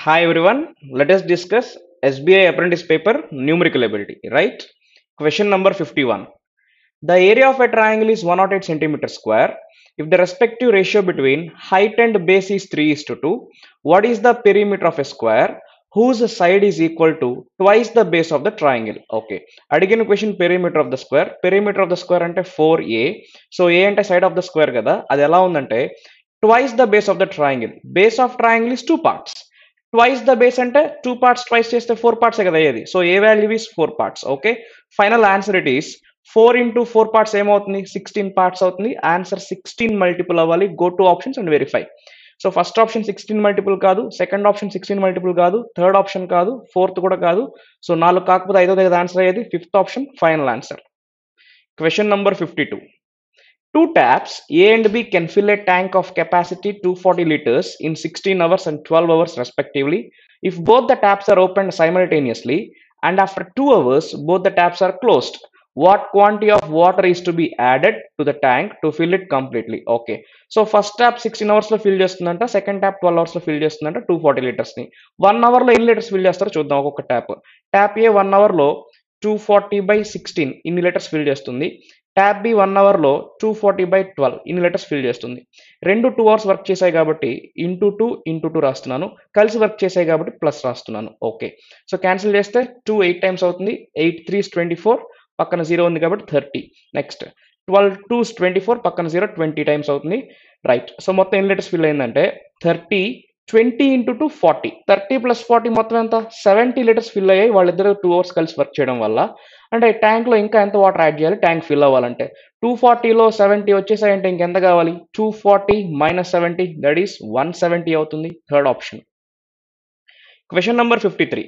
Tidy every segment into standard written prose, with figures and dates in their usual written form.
Hi everyone, let us discuss SBI apprentice paper numerical ability, right? Question number 51. The area of a triangle is 108 centimeter square. If the respective ratio between height and base is 3 is to 2, what is the perimeter of a square whose side is equal to twice the base of the triangle? Okay. Adigin question perimeter of the square. Perimeter of the square ante 4a. So a ante side of the square kada. Adi ela undante twice the base of the triangle. Base of triangle is two parts. Twice the base ante two parts twice cheste four parts kada ayedi. So a value is four parts. Okay. Final answer it is 4 into 4 parts ఏమవుతుంది 16 parts అవుతుంది answer 16 multiple అవ్వాలి go to options and verify so first option 16 multiple కాదు second option 16 multiple కాదు third option కాదు fourth కూడా కాదు so నాలుగు కాకపోతే ఐదో దగ్గర ఆన్సర్ అయ్యేది fifth option final answer question number 52 two taps A and B can fill a tank of capacity 240 liters in 16 hours and 12 hours respectively if both the taps are opened simultaneously and after 2 hours both the taps are closed. What quantity of water is to be added to the tank to fill it completely? Okay, so first tap 16 hours లో fill చేస్తుందంట second tap 12 hours లో fill చేస్తుందంట 240 litres ని 1 hour లో ఎన్ని litres fill చేస్తారో చూద్దాం ఒక్కొక్క ట్యాప్ ట్యాప్ ఏ 1 అవర్ లో 240/16 ఇన్ని లీటర్స్ ఫిల్ చేస్తుంది ట్యాప్ బి 1 అవర్ లో 240/12 ఇన్ని లీటర్స్ ఫిల్ చేస్తుంది రెండు 2 అవర్స్ వర్క్ చేశాయి కాబట్టి ఇంటూ 2 రాస్తున్నాను కలిసి వర్క్ చేశాయి కాబట్టి ప్లస్ రాస్తున్నాను ఓకే సో క్యాన్సిల్ చేస్తే 2 8 టైమ్స్ అవుతుంది 8 3 24 పక్కన 0 ఉంది కాబట్టి 30 నెక్స్ట్ 12 2 24 పక్కన 0 20 టైమ్స్ అవుతుంది రైట్ సో మొత్తం ఎన్ని లీటర్స్ ఫిల్ అయిందంటే 30 20 ఇంటూ 2 40 30 ప్లస్ 40 మొత్తం ఎంత 70 లీటర్స్ ఫిల్ అయ్యాయి వాళ్ళిద్దరు 2 అవర్స్ కలిసి వర్క్ చేయడం వల్ల అంటే ట్యాంక్ లో ఇంకా ఎంత వాటర్ యాడ్ చేయాలి ట్యాంక్ ఫిల్ అవ్వాలంటే 240లో 70 వచ్చేసాయంటే ఇంకెంత కావాలి 240 మైనస్ 70 దట్ ఈస్ 170 అవుతుంది third option question number 53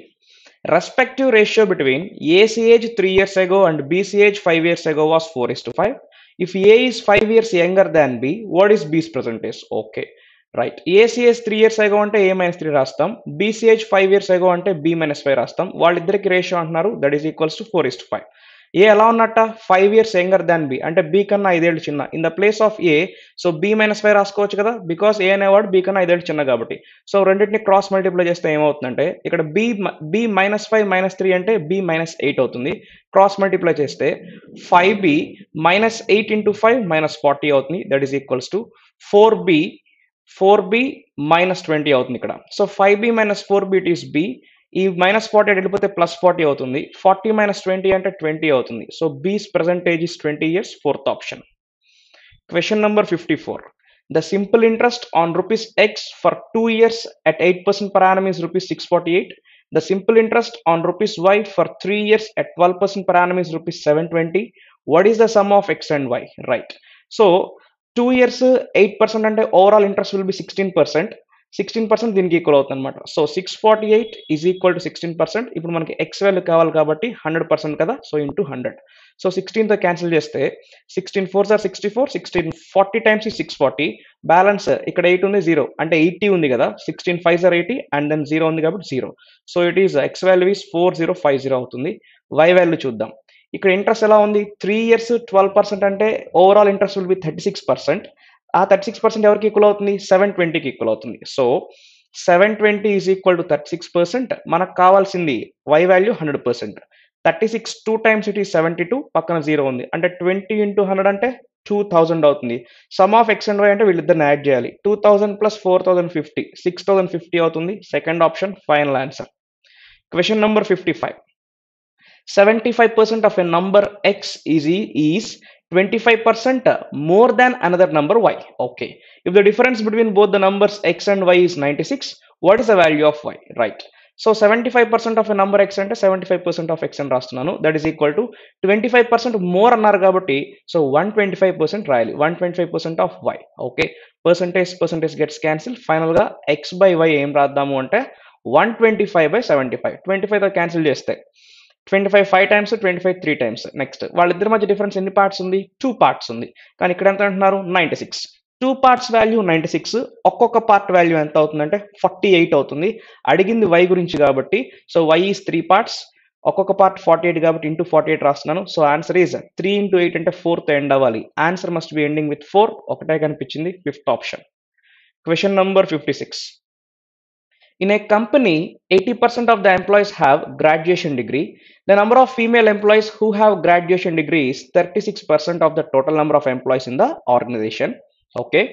respective ratio between AC age 3 years ago and BC age 5 years ago was 4:5. If A is 5 years younger than B, what is B's percentage? Okay, right. AC age 3 years ago అంటే A minus 3 రాస్తాం BC age 5 years ago అంటే B minus 5 రాస్తాం వాళ్ళిద్దరికి ratio అంటున్నారు that is equals to 4:5. A ఎలా ఉన్నట్ట 5 years younger than B అంటే B కన్నా 5 ఏళ్ళు చిన్న in the place of A so B minus 5 రాసుకోవచ్చు కదా బికాస్ ఏ అనేవాడు బి కన్నా 5 ఏళ్ళు చిన్న కాబట్టి సో రెండింటిని క్రాస్ మల్టిప్లై చేస్తే ఏమవుతుందంటే ఇక్కడ బి మైనస్ 5 మైనస్ 3 అంటే బి మైనస్ 8 అవుతుంది క్రాస్ మల్టిప్లై చేస్తే 5b మైనస్ 8 ఇంటూ 5 మైనస్ 40 అవుతుంది that is equals to 4b minus 20 అవుతుంది ఇక్కడ so 5b minus 4b it is B ఈ మైనస్ 40 వెళ్ళిపోతే ప్లస్ 40 అవుతుంది 40 మైనస్ 20 అంటే 20 అవుతుంది సో బీస్ percentage is 20 years fourth option question number 54 the simple interest on rupees x for 2 years at 8% per annum is rupees 648 the simple interest on rupees y for 3 years at 12% per annum is rupees 720 what is the sum of x and y right so 2 years 8% అంటే overall interest will be 16% 16% దీనికి equal అవుతుంది అనమాట so 648 is equal to 16% ఇప్పుడు మనకి X value కావాలి కాబట్టి 100% కదా so into 100 so 16తో cancel చేస్తే 16 4 సార్ 64 16 40 టైమ్స్ 640 బ్యాలెన్స్ ఇక్కడ 8 ఉంది 0 అంటే 80 ఉంది కదా 16 5 సార్ 80 అండ్ దెన్ 0 ఉంది కాబట్టి 0 so it is X value is 4050 అవుతుంది వై వాల్యూ చూద్దాం ఇక్కడ ఇంట్రెస్ట్ ఎలా ఉంది 3 years 12% అంటే ఓవరాల్ ఇంట్రెస్ట్ విల్ బి 36% ఆ 36% ఎవరికి ఈక్వల్ అవుతుంది 720కి ఈక్వల్ అవుతుంది సో 720 ఈజ్ ఈక్వల్ టు 36% మనకు కావాల్సింది y value 100% 36 2 times it is 72 పక్కన 0 ఉంది అంటే 20 ఇంటూ 100 అంటే 2000 అవుతుంది sum of X and Y అంటే వీళ్ళిద్దరిని యాడ్ చేయాలి 2000 ప్లస్ 4050 6050 అవుతుంది second option final answer question number 55 75% of a number x is 25% more than another number y. Okay. If the difference between both the numbers x and y is 96, what is the value of y? Right. So 75% of a number x అంటే 75% of x అని రాస్తున్నాను that is equal to 25% more అన్నారు కాబట్టి so 125% రాయాలి 125% of y okay percentage gets cancel final గా x by y ఏం రాద్దాము అంటే 125/75 25తో cancel చేస్తే 25 5 టైమ్స్ 25 3 టైమ్స్ నెక్స్ట్ వాళ్ళిద్దరి మధ్య డిఫరెన్స్ ఎన్ని పార్ట్స్ ఉంది 2 పార్ట్స్ ఉంది కానీ ఇక్కడ ఎంత అంటున్నారు 96 2 పార్ట్స్ వాల్యూ 96 ఒక్కొక్క పార్ట్ వాల్యూ ఎంత అవుతుందంటే 48 అవుతుంది అడిగింది y గురించి కాబట్టి సో y ఈస్ 3 పార్ట్స్ ఒక్కొక్క పార్ట్ 48 కాబట్టి ఇంటూ 48 రాస్తున్నాను సో ఆన్సర్ ఈజ్ 3 ఇంటూ 8 అంటే 4తో ఎండ్ అవ్వాలి answer must be ending with 4 ఒకటే కనిపించింది fifth option question number 56 In a company, 80% of the employees have graduation degree. The number of female employees who have graduation degree is 36% of the total number of employees in the organization. Okay.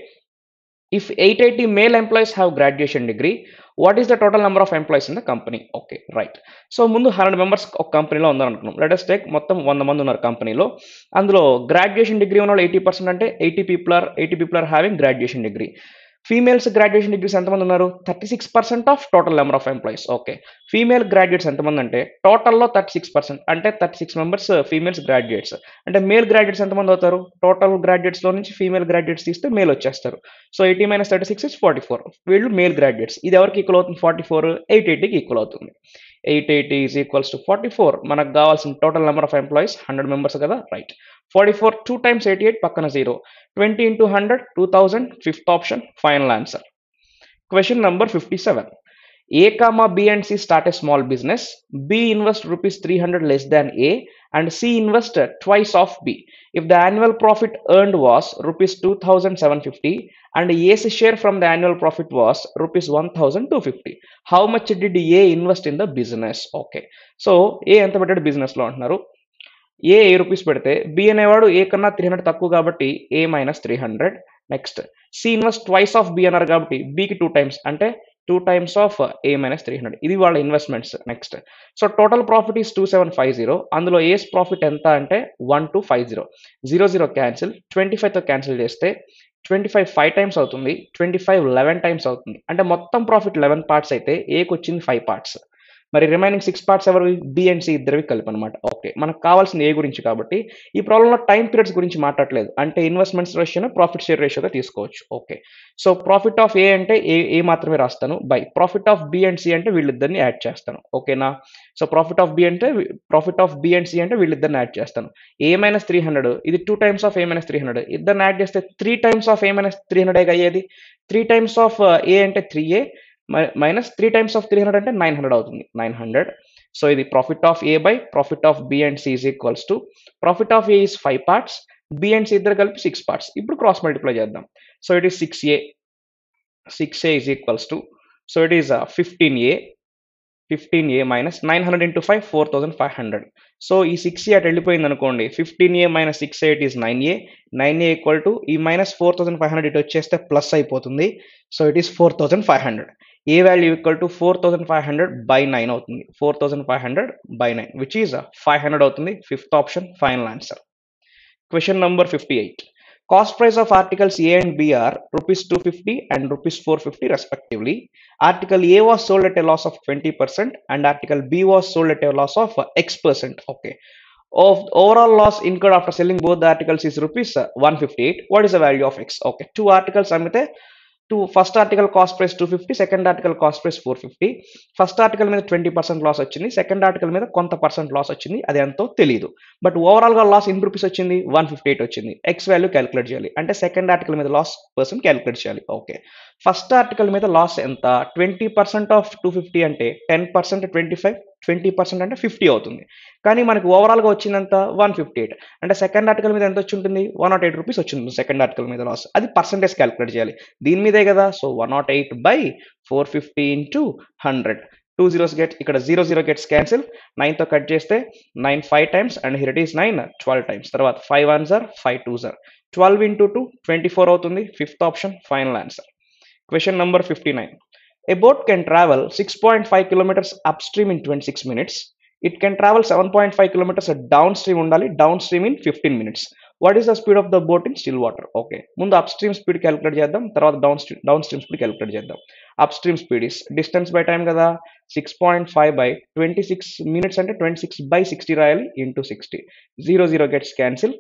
If 880 male employees have graduation degree, what is the total number of employees in the company? Okay, right. So ముందు 100 members ఒక కంపెనీలో ఉన్నారు అనుకున్నాం. Let us take మొత్తం 100 మంది ఉన్నారు కంపెనీలో. అందులో గ్రాడ్యుయేషన్ డిగ్రీ ఉన్న వాళ్ళు 80% అంటే 80 people are having graduation degree. Females graduation degrees ఎంతమంది ఉన్నారు? 36% of total number of employees. Okay, female graduates ఎంతమంది అంటే టోటల్లో 36%, అంటే 36 మెంబర్స్ ఫీమేల్స్ గ్రాడ్యుయేట్స్. అంటే మేల్ గ్రాడ్యుయేట్స్ ఎంతమంది అవుతారు? టోటల్ గ్రాడ్యుయేట్స్లో నుంచి ఫీమేల్ గ్రాడ్యుయేట్స్ తీస్తే మేల్ వచ్చేస్తారు. So 80 - 36 is 44. వీళ్ళు మేల్ గ్రాడ్యుయేట్స్. ఇది ఎవరికి ఈక్వల్ అవుతుంది? 44 880కి ఈక్వల్ అవుతుంది. 880 ఈజ్ ఈక్వల్స్ టు 44. మనకు కావాల్సిన total number of employees 100 members కదా, రైట్. 44 2 times 88 పక్కన 0. 20 into 100 2000. Fifth option, final answer. Question number 57. A comma B and C start a small business. B invest rupees 300 less than A and C invest twice of B. If the annual profit earned was rupees 2750 and A's share from the annual profit was rupees 1250, how much did A invest in the business? Okay, so A ఎంత పెట్టాడు business లో అంటున్నారు. ఏ rupees పెడితే B అనేవాడు ఏ కన్నా 300 తక్కువ కాబట్టి A minus 300. Next C invest twice of B అన్నారు కాబట్టి బికి 2 times అంటే 2 times ఆఫ్ ఏ మైనస్ 300. ఇది వాళ్ళ investments. Next so total profit is 2750. అందులో ఏస్ ప్రాఫిట్ ఎంత అంటే 1250. 00 క్యాన్సిల్, 25తో క్యాన్సిల్ చేస్తే 25 5 times అవుతుంది, 25 11 times అవుతుంది. అంటే మొత్తం ప్రాఫిట్ 11 పార్ట్స్ అయితే ఏకి వచ్చింది 5 పార్ట్స్. మరి రిమైనింగ్ 6 పార్ట్స్ ఎవరు? బి అండ్ సి ఇద్దరివి కలిపి అనమాట. ఓకే, మనకు కావాల్సిన ఏ గురించి కాబట్టి ఈ ప్రాబ్లంలో టైం పీరియడ్స్ గురించి మాట్లాడలేదు. అంటే ఇన్వెస్ట్మెంట్స్ రేషియోను ప్రాఫిట్ షేర్ రేషియోగా తీసుకోవచ్చు. Okay, so profit of A అంటే ఏ మాత్రమే రాస్తాను, by profit of B and C అంటే వీళ్ళిద్దరిని యాడ్ చేస్తాను. ఓకేనా? So profit of B and C అంటే వీళ్ళిద్దరిని యాడ్ చేస్తాను. ఏ మైనస్ 300 ఇది 2 times ఆఫ్ ఏ మైనస్ 300. ఇద్దరిని యాడ్ చేస్తే 3 times ఆఫ్ ఏ మైనస్ 300 అయ్యేది. 3 times ఆఫ్ ఏ అంటే 3a minus 3 times of 300 అంటే 900 అవుతుంది. 900. సో ఇది profit of A by profit of B and C is equals to profit of A is 5 parts, B and C ఇద్దరు కలిపి 6 parts. ఇప్పుడు cross multiply చేద్దాం. So it is 6a is equals to, so it is 15a minus 900 into 5 4500. So ఈ 6a అటు వెళ్ళిపోయింది అనుకోండి. 15a minus 6a it is 9a. 9a equal to ఈ minus 4500 ఇటు వచ్చేస్తే ప్లస్ అయిపోతుంది. So it is 4500. A value equal to 4500 by 9 అవుతుంది. 4500 by 9 which is 500 అవుతుంది. Fifth option final answer. Question number 58. Cost price of articles A and B are rupees 250 and rupees 450 respectively. Article A was sold at a loss of 20% and article B was sold at a loss of X%. Okay. Of overall loss incurred after selling both the articles is rupees 158. What is the value of X? Okay. Two articles అమ్మితే first article cost price 250, second article cost price 450. First article మీద 20% loss వచ్చింది, second article మీద కొంత percent loss వచ్చింది, అది ఎంతో తెలియదు. But overall గా లాస్ ఇన్ రూపీస్ వచ్చింది 158 వచ్చింది. ఎక్స్ వాల్యూ క్యాలిక్యులేట్ చేయాలి, అంటే సెకండ్ ఆర్టికల్ మీద లాస్ పర్సెంట్ క్యాలిక్యులేట్ చేయాలి. ఓకే, ఫస్ట్ ఆర్టికల్ మీద లాస్ ఎంత? 20% ఆఫ్ 250 అంటే 10% 25, 20% అంటే 50 అవుతుంది. కానీ మనకి ఓవరాల్గా వచ్చిందంత 158, అంటే సెకండ్ ఆర్టికల్ మీద ఎంత వచ్చి ఉంటుంది? 108 రూపీస్ వచ్చింది సెకండ్ ఆర్టికల్ మీద లాస్. అది పర్సెంటేజ్ క్యాలిక్యులేట్ చేయాలి దీని మీదే కదా. So 108 by 450 into 100. 2 zeros get, ఇక్కడ 0 gets cancel. 9తో కట్ చేస్తే 9 5 times and here it is 9 12 times. తర్వాత 5 1s are 5 2s are 12 into 2 24 అవుతుంది. Fifth option final answer. Question number 59. A boat can travel 6.5 kilometers upstream in 26 minutes. It can travel 7.5 kilometers downstream ఉండాలి, downstream in 15 minutes. What is the speed of the boat in still water? Okay, ముందు upstream speed calculate చేద్దాం, తర్వాత downstream speed calculate చేద్దాం. Upstream speed is distance by time కదా, 6.5 by 26 minutes అంటే 26 by 60 రాయాలి into 60. 0 gets cancel.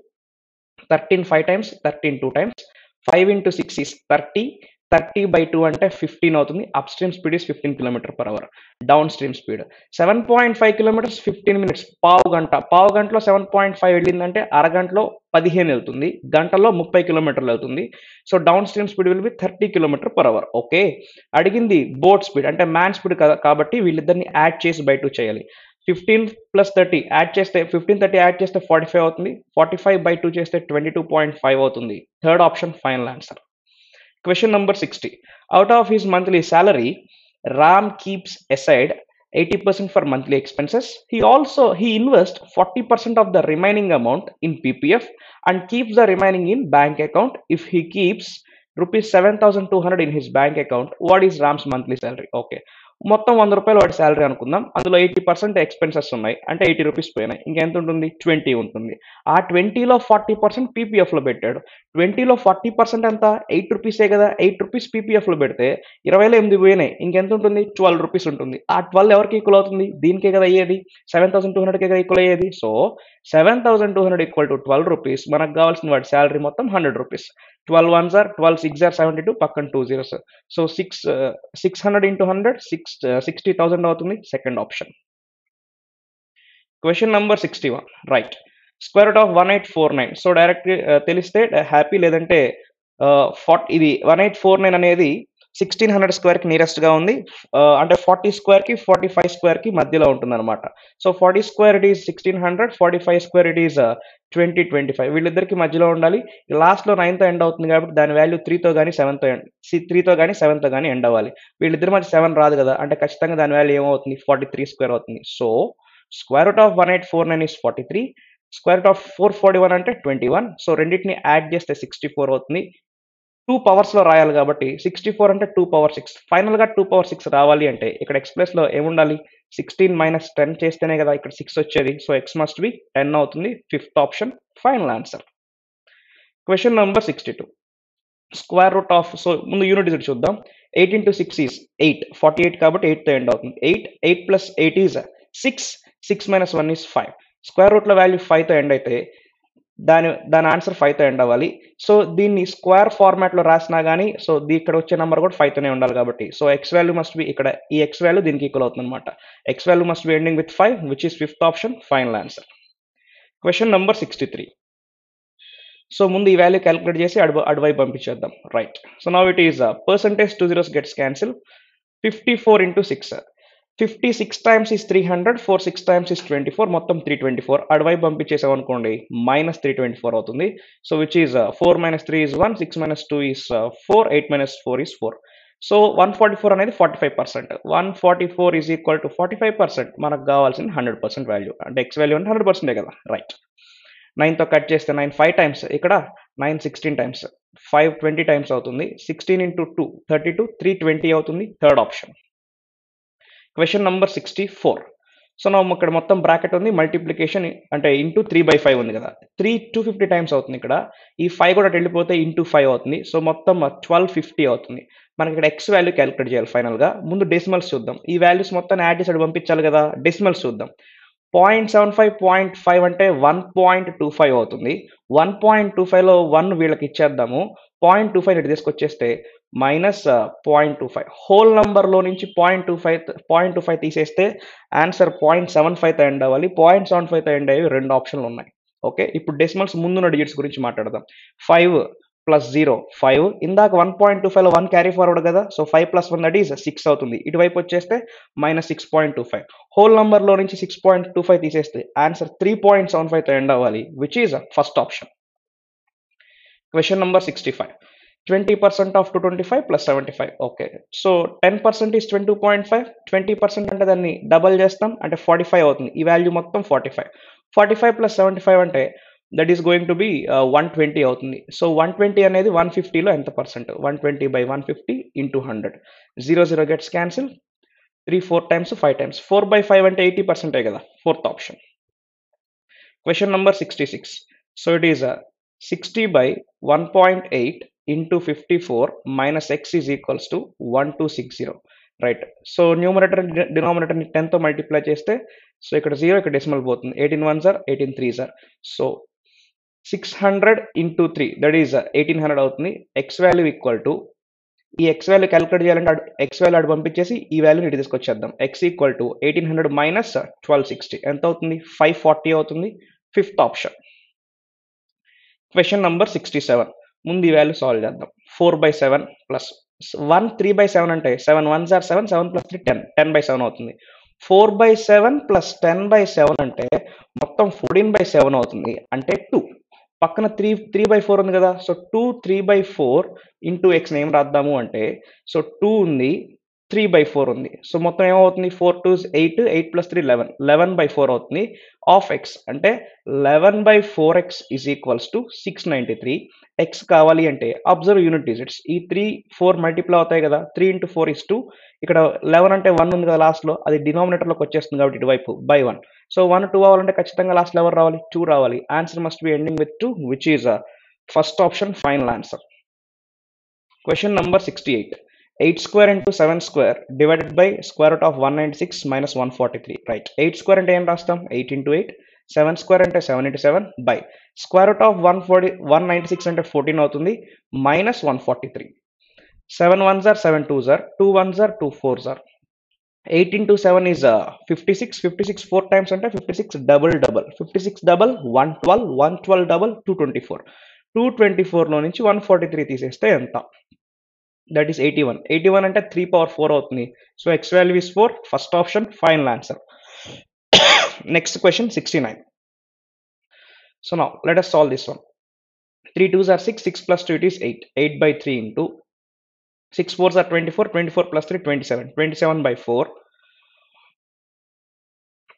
13 5 times, 13 2 times. 5 into 6 is 30. 30 by 2 అంటే 15 అవుతుంది. Up stream speed is 15 km/h. Down stream speed 7.5 kilometers 15 minutes. పావు గంటలో 7.5 వెళ్ళిందంటే అరగంటలో 15 వెళ్తుంది, గంటలో 30 kilometers వెళ్తుంది. So down stream speed will be 30 km/h. Okay, అడిగింది బోట్ స్పీడ్ అంటే మ్యాన్ స్పీడ్ కాబట్టి వీళ్ళిద్దరిని యాడ్ చేసి బై 2 చేయాలి. 15 + 30 యాడ్ చేస్తే 15 30 యాడ్ చేస్తే 45 అవుతుంది. 45 by 2 చేస్తే 22.5 అవుతుంది. Third option final answer. Question number 60. Out of his monthly salary, Ram keeps aside 80% for monthly expenses. He invests 40% of the remaining amount in PPF and keeps the remaining in bank account. If he keeps rupees 7,200 in his bank account, what is Ram's monthly salary? Okay, మొత్తం 100 రూపాయలు వాడి salary అనుకుందాం, అందులో 80% expenses ఉన్నాయి అంటే 80 rupees పోయినాయి, ఇంకెంత ఉంటుంది? 20 ఉంటుంది. ఆ 20లో 40% పీపీఎఫ్లో పెట్టాడు. 20లో 40% ఎంత? 8 రూపీసే కదా, 8 రూపీస్ పీపీఎఫ్లో పెడితే 20లో 8 పోయినాయి, ఇంకెంత ఉంటుంది? 12 రూపీస్ ఉంటుంది. ఆ 12 ఎవరికి ఈక్వల్ అవుతుంది? దీనికే కదా అయ్యేది, 7,200కే కదా ఈక్వల్ అయ్యేది. So 7,200 equal to 12 rupees. మనకు కావాల్సిన వాడి శాలరీ మొత్తం 100 rupees. 12 1s are 12 6s are 72, పక్కన 2 zeros. సో 600 into 100 60,000 అవుతుంది. Second option. Question number 61 right. Square root of 1849. So direct తెలిస్తే హ్యాపీ, లేదంటే ఇది 1849 అనేది 1600 స్క్వేర్కి నియరెస్ట్గా ఉంది. అంటే 40 స్క్వేర్కి 45 స్క్వేర్కి మధ్యలో ఉంటుంది అనమాట. So 40 square it is 1600, 45 square it is 2025. వీళ్ళిద్దరికి మధ్యలో ఉండాలి. లాస్ట్లో 9తో ఎండ్ అవుతుంది కాబట్టి దాని వాల్యూ 3తో కానీ 7తో కానీ ఎండ్ అవ్వాలి. వీళ్ళిద్దరి మధ్య 7 రాదు కదా, అంటే ఖచ్చితంగా దాని వాల్యూ ఏమవుతుంది? 43 స్క్వేర్ అవుతుంది. So square root of 1849 is 43. Square root of 441 అంటే 21. సో రెండింటిని యాడ్ చేస్తే 64 అవుతుంది. 2 పవర్స్లో రాయాలి కాబట్టి 64 అంటే 2 పవర్ 6. ఫైనల్గా 2 పవర్ 6 రావాలి అంటే ఇక్కడ ఎక్స్ ప్లస్లో ఏముండాలి? 16 మైనస్ 10 చేస్తేనే కదా ఇక్కడ 6 వచ్చేది. సో ఎక్స్ మస్ట్ బి 10 అవుతుంది. Fifth option final answer. Question number 62. Square root of, so ముందు యూనిట్ డిజిట్ చూద్దాం. 8 into 6 ఈజ్ 8, 48 కాబట్టి 8తో ఎండ్ అవుతుంది. 8 plus 8 is 6, 6 minus 1 is 5. Square రూట్లో వాల్యూ 5తో ఎండ్ అయితే దాని ఆన్సర్ 5తో ఎండ్ అవ్వాలి. సో దీన్ని స్క్వేర్ ఫార్మాట్లో రాసినా కానీ సో ఇక్కడ వచ్చే నెంబర్ కూడా 5తోనే ఉండాలి కాబట్టి so X value must be, ఇక్కడ ఈ ఎక్స్ వాల్యూ దీనికి ఈక్వల్ అవుతుంది అనమాట. X value must be ending with 5, which is fifth option final answer. Question number 63. So ముందు ఈ వాల్యూ క్యాలిక్యులేట్ చేసి అటువైపు పంపించేద్దాం. Right. So now it is percentage 2 zeros gets cancel. 54 into 6. 56 times is 300, 46 times is 24, మొత్తం 324. అటువైపు పంపించేసాం అనుకోండి minus 324 అవుతుంది. So which is 4 minus 3 is 1, 6 minus 2 is 4, 8 minus 4 is 4. So 144 అనేది 45%. 144 is equal to 45%. మనకు కావాల్సిన 100% వాల్యూ, అంటే ఎక్స్ వాల్యూ అంటే 100% కదా. రైట్. 9తో కట్ చేస్తే 9 5 times, ఇక్కడ 9 16 times, 5 20 times అవుతుంది. 16 into 2 32, 320 అవుతుంది. Third option. Question number 64. So నా ఇక్కడ మొత్తం బ్రాకెట్ ఉంది, మల్టిప్లికేషన్ అంటే ఇంటూ 3/5 ఉంది కదా, 250 టైమ్స్ అవుతుంది. ఇక్కడ ఈ 5 కూడా వెళ్ళిపోతే ఇంటూ 5 అవుతుంది. సో మొత్తం 1250 అవుతుంది. మనకి ఇక్కడ ఎక్స్ వాల్యూ క్యాలిక్యులేట్ చేయాలి ఫైనల్గా. ముందు డెసిమల్స్ చూద్దాం. ఈ వాల్యూస్ మొత్తం యాడ్ చేసి పంపించాలి కదా. డెసిమల్స్ చూద్దాం. 0.75 0.5 అంటే 1.25 అవుతుంది. 1.25లో 1 వీళ్ళకి ఇచ్చేద్దాము. 0.25 ఇటు తీసుకొచ్చేస్తే మైనస్ 0.25. హోల్ నంబర్లో నుంచి 0.25 తీసేస్తే ఆన్సర్ 0.75తో ఎండ్ అవ్వాలి. 0.75తో ఎండ్ అయ్యి 2 ఆప్షన్లు ఉన్నాయి. ఓకే, ఇప్పుడు డెసిమల్స్ ముందున్న డిజిట్స్ గురించి మాట్లాడదాం. 5 plus 0 5. ఇందాక 1.25లో 1 క్యారీ ఫార్వర్డ్ కదా, సో 5 plus 1 దట్ ఈస్ 6 అవుతుంది. ఇటువైపు వచ్చేస్తే మైనస్ 6.25. హోల్ నంబర్లో నుంచి 6.25 తీసేస్తే ఆన్సర్ 3.75తో ఎండ్ అవ్వాలి, which is first option. Question number 65. 20% of 225 plus 75. Okay, so 10% is 22.5. 20% అంటే దాన్ని డబల్ చేస్తాం అంటే 45 అవుతుంది. ఈ వాల్యూ మొత్తం 45. 45 plus 75 అంటే that is going to be 120 అవుతుంది. సో 120 అనేది 150లో ఎంత percent? 120/150 into 100. 0 0 gets cancel. 3 4 times 5 times. 4/5 అంటే 80% కదా, fourth option. Question number 66. So it is 60/1.8 into 54 minus x is equals to 1260. Right. So numerator డినామినేటర్ని 10తో మల్టిప్లై చేస్తే సో ఇక్కడ 0, ఇక్కడ డెసిమల్ పోతుంది. 18 1s are 18 3s are. So 600 into 3 that is 1800 అవుతుంది. X value equal to, ఈ X value calculate చేయాలంటే X value అటు పంపించేసి ఈ వాల్యూని ఇటు తీసుకొచ్చేద్దాం. ఎక్స్ ఈక్వల్ టు 1800 మైనస్ 1260 ఎంత అవుతుంది? 540 అవుతుంది. Fifth option. Question number 67. ముందు ఈ వాల్యూ సాల్వ్ చేద్దాం. 4/7 ప్లస్ 1 3/7 అంటే 7 1s are 7, 7 plus 3 10, 10/7 అవుతుంది. 4/7 plus 10/7 అంటే మొత్తం 14/7 అవుతుంది, అంటే 2. పక్కన 3/4 ఉంది కదా, సో 2 3/4 ఇంటూ ఎక్స్ని ఏం రాద్దాము అంటే సో 2 ఉంది, 3/4 ఉంది. సో మొత్తం ఏమవుతుంది 4 2s 8, 8 + 3 11, 11/4 అవుతుంది. ఆఫ్ ఎక్స్ అంటే 11/4x is equals to 693. X కావాలి అంటే అబ్జర్వ్ యూనిట్ డిజిట్స్. ఈ 3 4 మల్టిప్లై అవుతాయి కదా, 3 × 4 = 2. ఇక్కడ 11 అంటే 1 ఉంది కదా లాస్ట్లో, అది డినామినేటర్లోకి వచ్చేస్తుంది కాబట్టి ఇటువైపు బై 1. సో 1 2 అవ్వాలంటే ఖచ్చితంగా లాస్ట్లో ఎవరు రావాలి, 2 రావాలి. Answer must be ending with 2, which is first option final answer. Question number 68. 8 square into 7 square divided by square root of 196 minus 143. Right. 8 square అంటే ఏం రాస్తాం, 8 into 8. 7 square అంటే 7 into 7 by square root of 196 అంటే 14 అవుతుంది minus 143. 7 ones are 7 twos are, 2 ones are 2 fours are. 8 into 7 is 56. 56 4 times అంటే 56 double double. 56 double 112, 112 double 224. 224 లో నుంచి 143 తీసేస్తే ఎంత? That is 81. 81 అంటే 3/4 అవుతుంది. So x value is 4. First option final answer. Next question 69. So now let us solve this one. 3 2s are 6, 6 plus 2 it is 8. 8/3 into 6 4s are 24, 24 plus 3 27, 27/4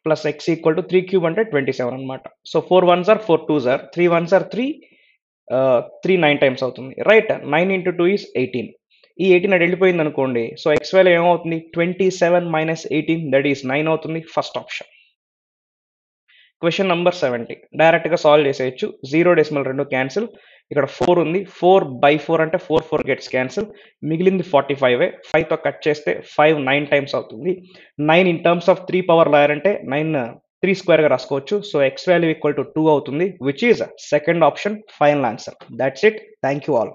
plus x equal to 3 cube అంటే 27 అన్నమాట. So 4 1s are 4 2s are, 3 1s are 3, 3 9 times అవుతుంది right. 9 into 2 is 18. ఈ 18 అది వెళ్ళిపోయింది అనుకోండి, so X value ఏమవుతుంది 27 minus 18, that is 9 అవుతుంది. First option. Question number 70 డైరెక్ట్గా సాల్వ్ చేసేయచ్చు. 0 డెసిమల్ 2 క్యాన్సిల్. ఇక్కడ 4 ఉంది, 4/4 అంటే 4 4 గెట్స్ క్యాన్సిల్. మిగిలింది 45. 5తో కట్ చేస్తే 5 9 టైమ్స్ అవుతుంది. 9 ఇన్ టర్మ్స్ ఆఫ్ 3 పవర్ రాయాలంటే 9 3 స్క్వేర్గా రాసుకోవచ్చు. So X value equal to 2 అవుతుంది, which is second option final answer. That's it. Thank you all.